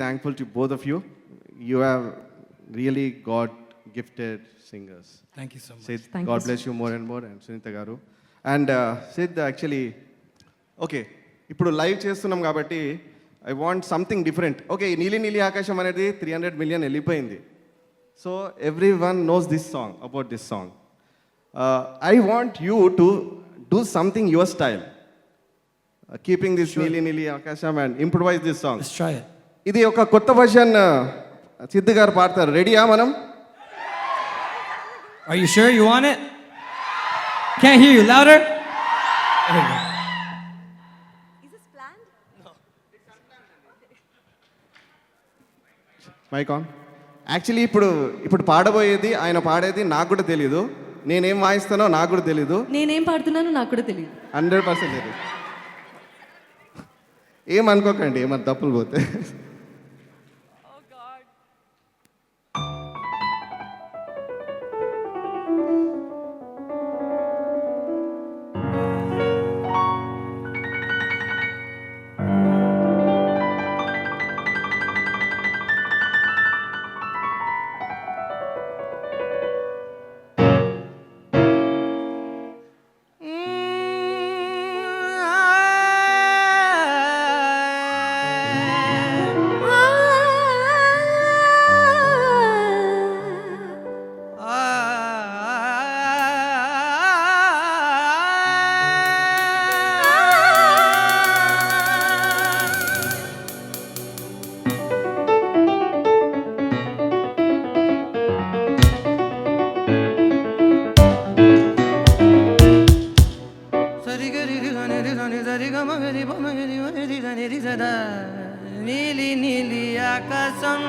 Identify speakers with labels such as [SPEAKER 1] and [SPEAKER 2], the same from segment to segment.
[SPEAKER 1] thankful to both of you. You have really God gifted singers.
[SPEAKER 2] Thank you so much.
[SPEAKER 1] Sid,
[SPEAKER 3] Thank
[SPEAKER 1] God
[SPEAKER 3] you
[SPEAKER 1] bless you more and more, and Sunita garu. And Sid, actually, okay, ఇప్పుడు live చేస్తున్నాం కాబట్టి I want something different. Okay, నీలి నీలి ఆకాశం అనేది 300 million వెళ్ళిపోయింది. So every one knows this song, about this song. I want you to do something your style, keeping this నీలి నీలి ఆకాశం and improvise this song.
[SPEAKER 2] Let's try it.
[SPEAKER 1] ఇది ఒక కొత్త వర్షన్ సిద్ధు గారు పాడతారు. రెడీయా మనం?
[SPEAKER 2] Are you sure you want it? Can't hear you. Louder. There you go.
[SPEAKER 3] Is this planned?
[SPEAKER 1] Mic on. Actually ఇప్పుడు పాడబోయేది, ఆయన పాడేది నాకు కూడా తెలీదు. నేనేం వాయిస్తానో నాకు కూడా తెలీదు.
[SPEAKER 3] నేనేం పాడుతున్నానో నాకు కూడా తెలియదు.
[SPEAKER 1] 100% తెలీదు. ఏమనుకోకండి, ఏమన్నా తప్పులు పోతే.
[SPEAKER 2] నీలి నీలి ఆకాశం నీలి నీలి ఆకాశం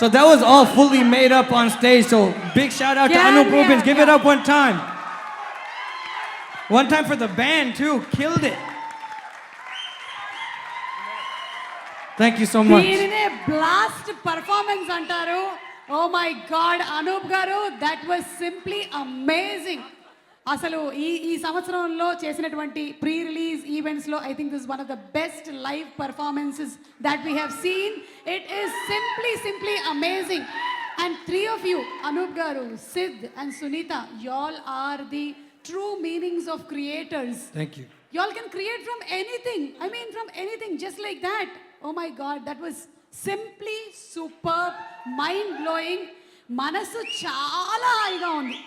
[SPEAKER 2] So that was all fully made up on stage. So big shout out to
[SPEAKER 4] Yeah,
[SPEAKER 2] Anup Rubens.
[SPEAKER 4] yeah,
[SPEAKER 2] Give it
[SPEAKER 4] yeah.
[SPEAKER 2] up one time. One time for the band too. Killed it. Thank you so much.
[SPEAKER 4] దీనినే blast performance అంటారు. Oh my God Anoop గారు, that was simply amazing. అసలు ఈ సంవత్సరంలో చేసినటువంటి pre release ఈవెంట్స్లో I think this one of the best live performances that we have seen. It is simply amazing. And three of you, Anoop garu, Sid and Sunitha, y'all are the true meanings of creators.
[SPEAKER 2] Thank you.
[SPEAKER 4] Y'all can create from anything. I mean, from anything, just like that. Oh my God, that was simply superb, mind-blowing. మనసు చాలా హాయిగా ఉంది.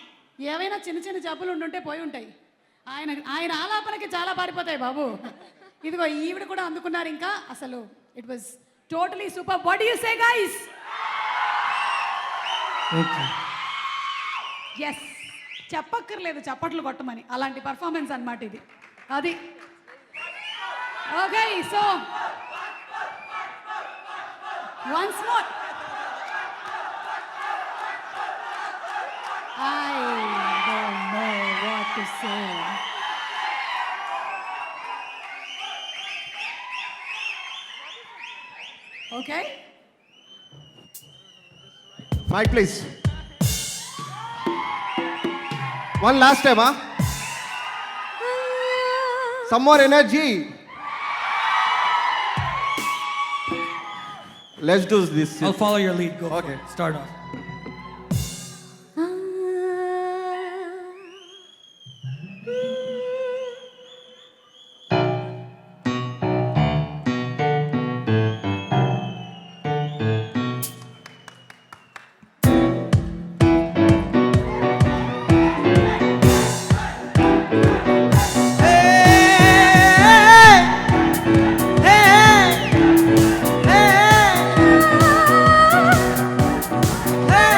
[SPEAKER 4] ఏవైనా చిన్న చిన్న జబ్బులు ఉండుంటే పోయి ఉంటాయి. ఆయన ఆలాపనకి చాలా పారిపోతాయి బాబు. ఇదిగో ఈవిడ కూడా అందుకున్నారు. ఇంకా అసలు it was totally super. What do you say guys?
[SPEAKER 2] Thank you.
[SPEAKER 4] Yes, చెప్పక్కర్లేదు చప్పట్లు కొట్టమని. అలాంటి పర్ఫార్మెన్స్ అన్నమాట ఇది. అది okay. So once more, I don't know what to say. Okay?
[SPEAKER 1] Mic, please. One last time, huh? Some more energy. Let's do this.
[SPEAKER 2] I'll follow your lead. Go.
[SPEAKER 1] Okay.
[SPEAKER 2] For it. Start off.
[SPEAKER 5] Hey!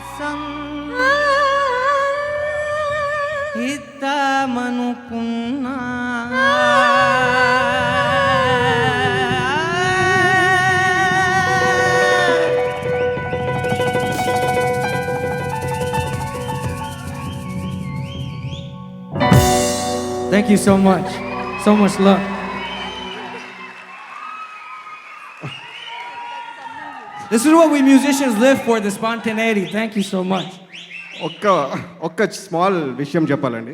[SPEAKER 2] కోసం ఇద్దామనుకున్నా Thank you so much. So much love. This is what we musicians live for, the spontaneity. Thank you so much.
[SPEAKER 1] ఒక్క small విషయం చెప్పాలండి.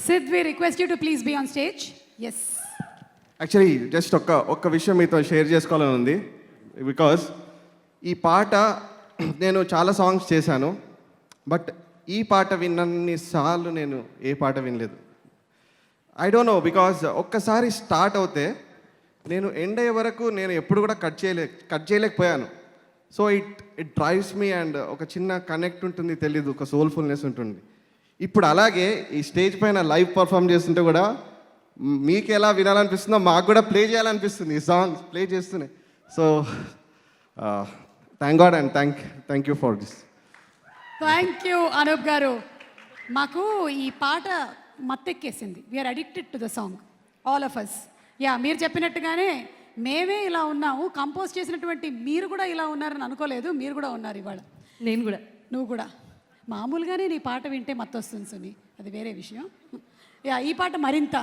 [SPEAKER 4] Sid, we request you to please be on stage. Yes.
[SPEAKER 1] Actually just ఒక్క విషయం మీతో share చేసుకోవాలని ఉంది. Because ఈ పాట నేను చాలా సాంగ్స్ చేశాను, బట్ ఈ పాట విన్నన్ని సార్లు నేను ఏ పాట వినలేదు. ఐ డోంట్ నో, బికాజ్ ఒక్కసారి స్టార్ట్ అవుతే నేను ఎండ్ అయ్యే వరకు నేను ఎప్పుడు కూడా కట్ చేయలేకపోయాను. So it drives me and ఒక చిన్న కనెక్ట్ ఉంటుంది, తెలీదు, ఒక సోల్ఫుల్నెస్ ఉంటుంది. ఇప్పుడు అలాగే ఈ స్టేజ్ పైన లైవ్ పర్ఫామ్ చేస్తుంటే కూడా మీకు ఎలా వినాలనిపిస్తుందో మాకు కూడా ప్లే చేయాలనిపిస్తుంది ఈ సాంగ్స్ ప్లే చేస్తూనే. So thank god and thank you for this.
[SPEAKER 4] Thank you Anoop garu. మాకు ఈ పాట మత్తెక్కేసింది. We are addicted to the song, all of us. Yeah, మీరు చెప్పినట్టుగానే మేమే ఇలా ఉన్నాము. కంపోజ్ చేసినటువంటి మీరు కూడా ఇలా ఉన్నారని అనుకోలేదు. మీరు కూడా ఉన్నారు ఇవాళ.
[SPEAKER 3] నేను కూడా.
[SPEAKER 4] నువ్వు కూడా. మామూలుగానే నీ పాట వింటే మత్తొస్తుంది సుని, అది వేరే విషయం. యా, ఈ పాట మరింత